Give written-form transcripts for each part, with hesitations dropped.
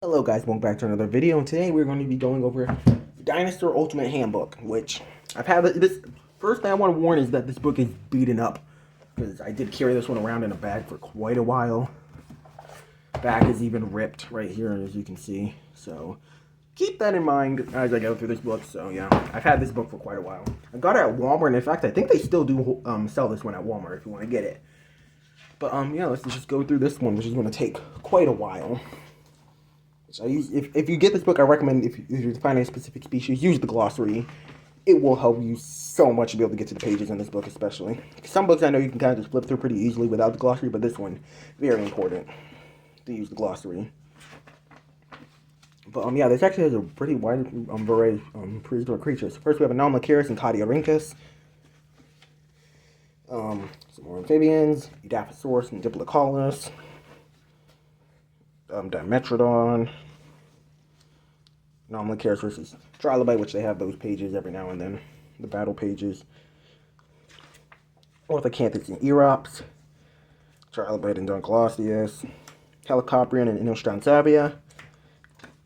Hello guys, welcome back to another video, and today we're going to be going over Dinosaur Ultimate Handbook, which I've had this. First thing I want to warn is that this book is beaten up, because I did carry this one around in a bag for quite a while. Back is even ripped right here, as you can see, so keep that in mind as I go through this book. So yeah, I've had this book for quite a while. I got it at Walmart, and in fact, I think they still do sell this one at Walmart if you want to get it. But yeah, let's just go through this one, which is going to take quite a while. So if you get this book, I recommend if you're finding a specific species, use the glossary. It will help you so much to be able to get to the pages in this book, especially. Some books I know you can kind of just flip through pretty easily without the glossary, but this one, very important to use the glossary. But yeah, this actually has a pretty wide variety of prehistoric creatures. First, we have Anomalocaris and Cadiorhynchus. Some more amphibians, Edaphosaurus and Diplodocus. Dimetrodon. Anomalocaris versus Trilobite, which they have those pages every now and then, the battle pages. Orthocanthus and Erops. Trilobite and Dunkleosteus. Helicoprion and Inostransavia.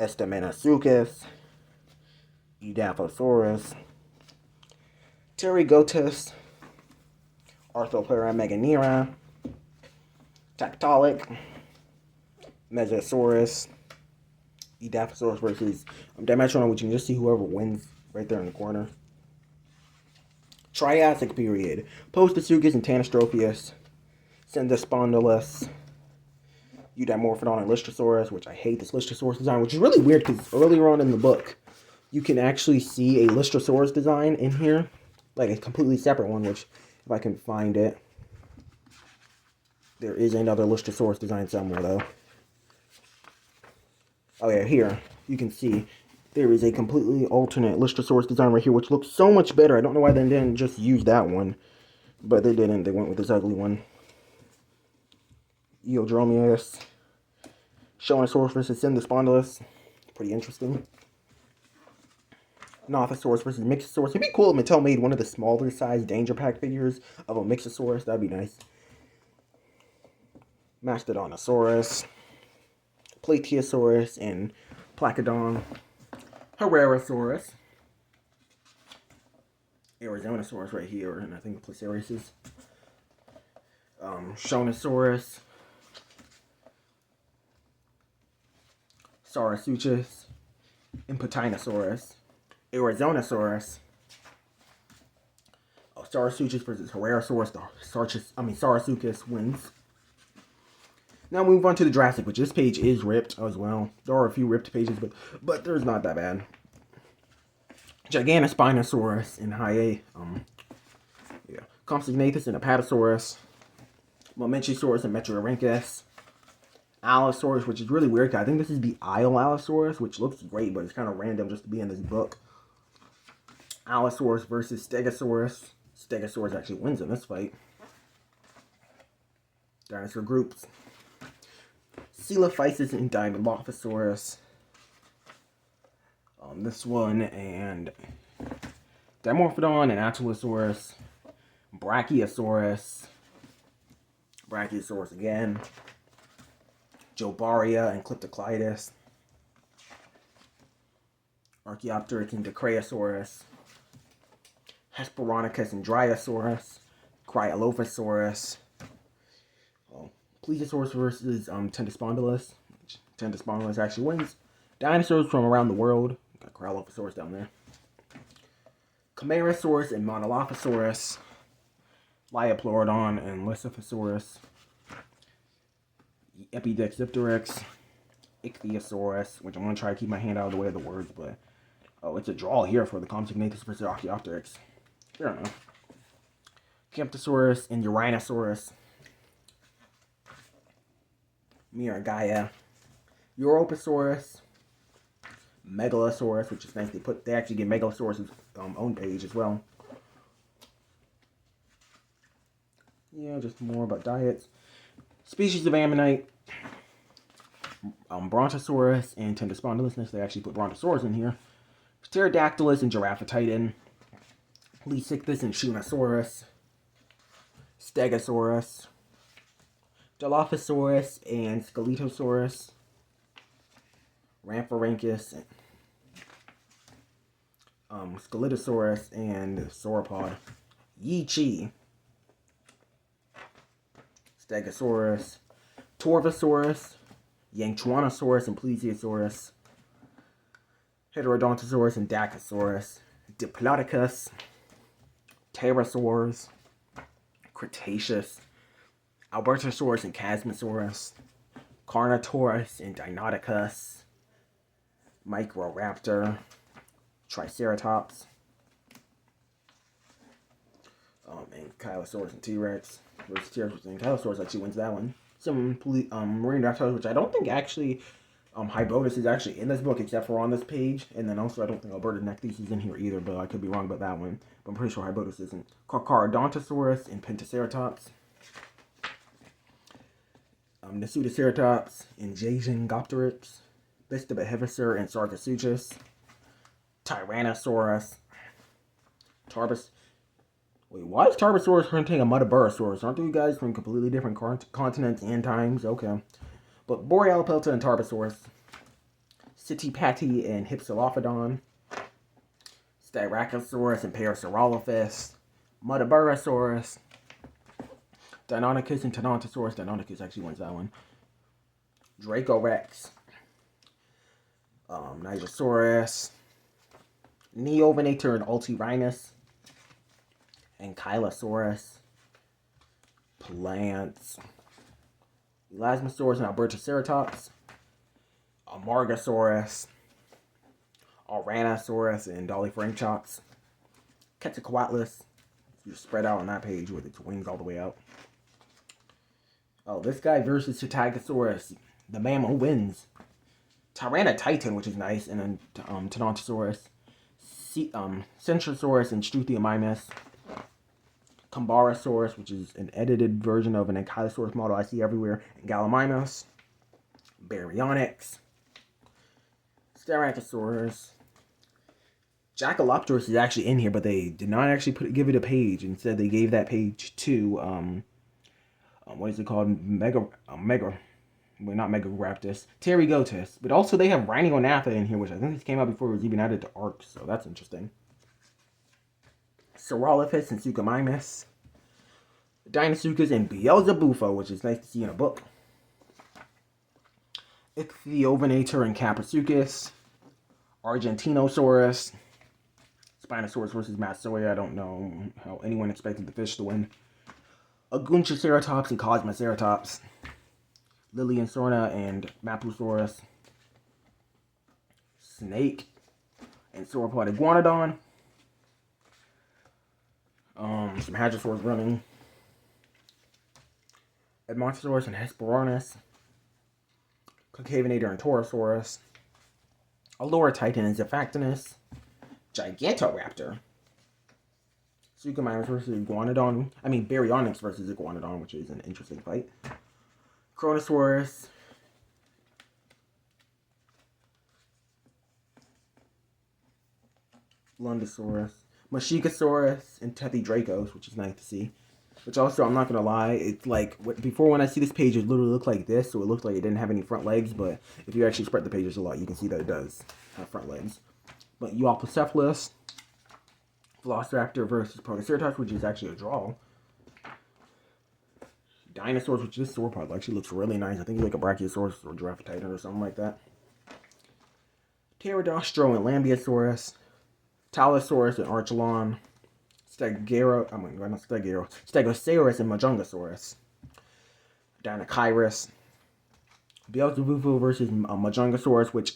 Estemenasuchus. Edaphosaurus. Pterygotus. Arthropleura meganera. Tactolic. Mesosaurus. Edaphosaurus versus Dimetrodon, which you can just see whoever wins right there in the corner. Triassic period. Postosuchus and Tanystropheus. Cindospondylus. Eudimorphodon and Lystrosaurus, which I hate this Lystrosaurus design, which is really weird because earlier on in the book, you can actually see a Lystrosaurus design in here, like a completely separate one, which, if I can find it, there is another Lystrosaurus design somewhere, though. Oh yeah, here, you can see there is a completely alternate Lystrosaurus design right here, which looks so much better. I don't know why they didn't just use that one, but they didn't. They went with this ugly one. Eodromius. Shoanosaurus versus Cindospondylus. Pretty interesting. Nothosaurus versus Mixosaurus. It'd be cool if Mattel made one of the smaller size Danger Pack figures of a Mixosaurus. That'd be nice. Mastodontosaurus. Plateosaurus and Placodon. Herrerasaurus. Arizonosaurus right here, and I think Placerius is. Shoanosaurus. Saurosuchus. Impetinosaurus. Arizonosaurus. Saurosuchus versus Herrerasaurus. Saurosuchus wins. Now we move on to the Jurassic, which this page is ripped as well. There are a few ripped pages, but there's not that bad. Giganospinosaurus and Compsognathus and Apatosaurus. Mamenchisaurus and Metriorhynchus. Allosaurus, which is really weird, because I think this is the Isle Allosaurus, which looks great, but it's kind of random just to be in this book. Allosaurus versus Stegosaurus. Stegosaurus actually wins in this fight. Dinosaur groups. Coelophysis and Dilophosaurus. This one, and Dimorphodon and Ankylosaurus. Brachiosaurus. Brachiosaurus again. Jobaria and Clyptocleides. Archaeopteryx and Dicraeosaurus. Hesperonychus and Dryosaurus. Cryolophosaurus. Plesiosaurus versus Tentospondylus. Tentospondylus actually wins. Dinosaurs from around the world. Got Cryolophosaurus down there. Camarasaurus and Monolophosaurus. Lioplorodon and Lysophosaurus. Epidexipteryx. Ichthyosaurus, which I'm going to try to keep my hand out of the way of the words, but it's a draw here for the Compsognathus versus Archaeopteryx. Fair enough. Camptosaurus and Uranosaurus. Miragaia. Europasaurus. Megalosaurus, which is nice. They actually get Megalosaurus' own page as well. Yeah, just more about diets. Species of Ammonite. Brontosaurus and Tentospondylus. They actually put Brontosaurus in here. Pterodactylus and Giraffatitan. Lesichthus and Shunosaurus. Stegosaurus. Dilophosaurus and Skeletosaurus. Rhamphorhynchus, Scelidosaurus, and Sauropod. Yi-Chi, Stegosaurus, Torvosaurus, Yangchuanosaurus and Plesiosaurus, Heterodontosaurus and Dacosaurus, Diplodocus, Pterosaurs, Cretaceous, Albertosaurus and Chasmosaurus, Carnotaurus and Deinonychus, Microraptor, Triceratops, and Kylosaurus and T-Rex. Versus T-Rex and Kylosaurus actually wins that one. Some marine reptiles, which I don't think actually Hybotus is actually in this book, except for on this page. And then also I don't think Alberta Necthes is in here either, but I could be wrong about that one. But I'm pretty sure Hybotus isn't. Carcharodontosaurus and Pentaceratops. Nasutoceratops and Jagingopteryx. Bistobehevisor and Sarcosuchus. Tyrannosaurus. Wait, why is Tarbosaurus hunting a Muttaburrasaurus? Aren't you guys from completely different continents and times? Okay. But Borealopelta and Tarbosaurus. Citipati and Hypsilophodon. Styracosaurus and Parasaurolophus. Muttaburrasaurus. Deinonychus and Tenontosaurus. Deinonychus actually wins that one. Dracorex. Nigersaurus. Neovenator and Ultirhinus. Ankylosaurus, Plants, Elasmosaurus and Albertoceratops, Amargasaurus, Oranosaurus and Dollyfranchops, Quetzalcoatlus, just spread out on that page with its wings all the way out. Oh, this guy versus Pterygosaurus, the mammal wins. Tyranotitan, which is nice, and then Tenontosaurus, Centrosaurus and Struthiomimus. Cambarosaurus, which is an edited version of an Ankylosaurus model I see everywhere, and Gallimimus, Baryonyx, Styracosaurus. Jackalopterus is actually in here, but they did not actually give it a page. Instead, they gave that page to, what is it called? Not Megaraptus, Pterygotus. But also they have Rhinognatha in here, which I think this came out before it was even added to ARC, so that's interesting. Saurolophus and Suchomimus, Deinosuchus and Beelzebufo, which is nice to see in a book. Ichthyovenator and Capasuchus, Argentinosaurus, Spinosaurus versus Massoia. I don't know how anyone expected the fish to win. Agunchoceratops and Cosmoceratops, Liliensorna and Mapusaurus, Snake and Sauropod Iguanodon. Some Hadrosaurs running. Edmontosaurus and Hesperornis. Concavenator and Torosaurus. Allura-Titan and Zephactinus. Gigantoraptor. Suchomimus versus Iguanodon. Baryonyx versus Iguanodon, which is an interesting fight. Chronosaurus. Lundosaurus. Mashikasaurus and Tethydrakos, which is nice to see. Which also, I'm not going to lie, it's like, before when I see this page, it literally looked like this, so it looked like it didn't have any front legs, but if you actually spread the pages a lot, you can see that it does have front legs. But Euoplocephalus, Velociraptor versus Protoceratops, which is actually a draw. Dinosaurs, which this sauropod actually looks really nice. I think it's like a Brachiosaurus or Giraffe Titan or something like that. Pterodostro and Lambeosaurus. Talosaurus and Archelon. Stegosaurus and Majungasaurus. Dinocyrus. Beelzebufo versus Majungasaurus, which,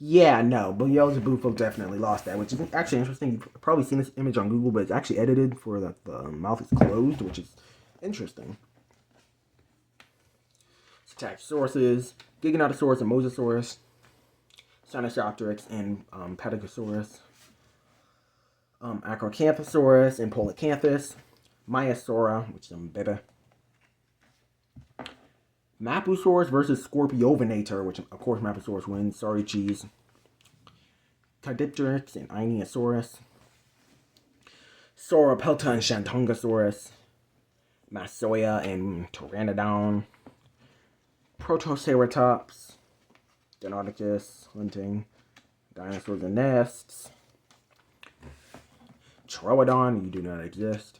Beelzebufo definitely lost that, which is actually interesting. You've probably seen this image on Google, but it's actually edited for the mouth is closed, which is interesting. Stachysauruses, Giganotosaurus and Mosasaurus. Sinosauropteryx and Patagosaurus. Acrocanthosaurus and Polycanthus. Maiasaura, which is a beta. Mapusaurus versus Scorpiovenator, which of course Mapusaurus wins. Sorry, cheese. Caudipteryx and Ionosaurus. Sauropelta and Shantungosaurus. Massoia and Pteranodon. Protoceratops. Deinonychus, hunting. Dinosaurs and nests. Troodon, you do not exist.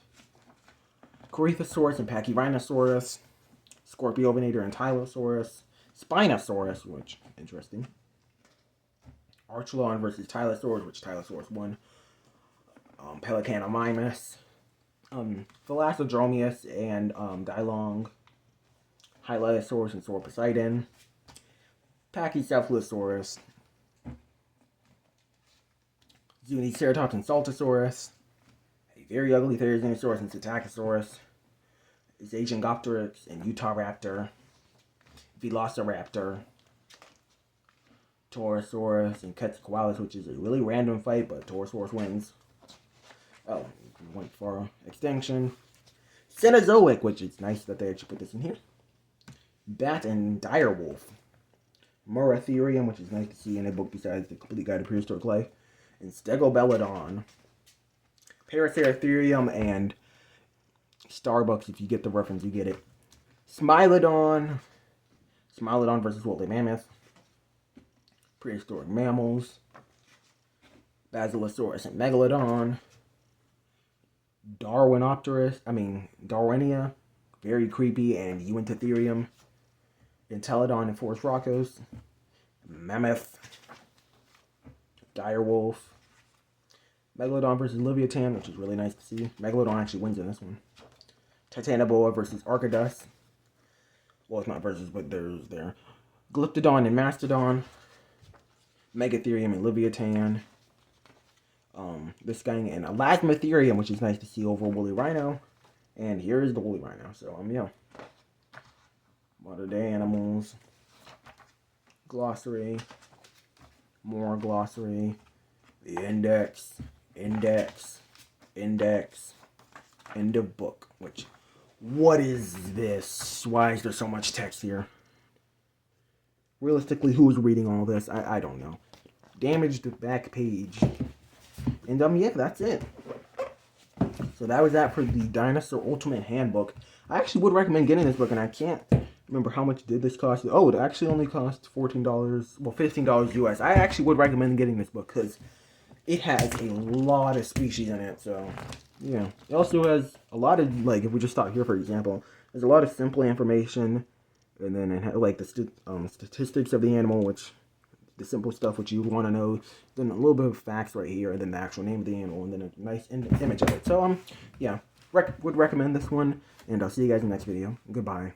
Corythosaurus and Pachyrhinosaurus. Scorpiovenator and Tylosaurus. Spinosaurus, which, interesting. Archelon versus Tylosaurus, which Tylosaurus won. Pelecanomimus. Thalassodromius and Dilong. Hylaeosaurus and Sauroposeidon. Pachycephalosaurus. Zuniceratops and Saltosaurus. A very ugly Therizinosaurus and Psittacosaurus. Zagengopteryx and Utahraptor. Velociraptor. Torosaurus and Quetzalcoatlus, which is a really random fight, but Torosaurus wins. Oh, went for extinction. Cenozoic, which is nice that they actually put this in here. Bat and Direwolf. Moratherium, which is nice to see in a book besides the Complete Guide to Prehistoric Life. And Stegobelodon. Paraceratherium and Starbucks, if you get the reference, you get it. Smilodon. Smilodon versus woolly mammoth. Prehistoric mammals. Basilosaurus and Megalodon. Darwinia. Very creepy, and Uintatherium. Entelodon and Forest Rocos. Mammoth. Direwolf. Megalodon versus Leviathan, which is really nice to see. Megalodon actually wins in this one. Titanoboa versus Archidus. Well, it's not versus, but there's there. Glyptodon and Mastodon. Megatherium and Leviathan. This guy and Elasmotherium, which is nice to see over Woolly Rhino. And here is the Woolly Rhino. So, yeah. Modern day animals. Glossary. More glossary. The index. Index. Index. End of book. Which, what is this? Why is there so much text here? Realistically, who's reading all this? I don't know. Damaged back page. And yeah, that's it. So that was that for the Dinosaur Ultimate Handbook. I actually would recommend getting this book, and I can't remember how much did this cost. Oh, it actually only cost $14, well, $15 US. I actually would recommend getting this book because it has a lot of species in it. So, yeah. It also has a lot of, like, if we just stop here, for example, there's a lot of simple information, and then it has, like, the statistics of the animal, which the simple stuff which you want to know, then a little bit of facts right here, and then the actual name of the animal, and then a nice image of it. So, yeah, would recommend this one, and I'll see you guys in the next video. Goodbye.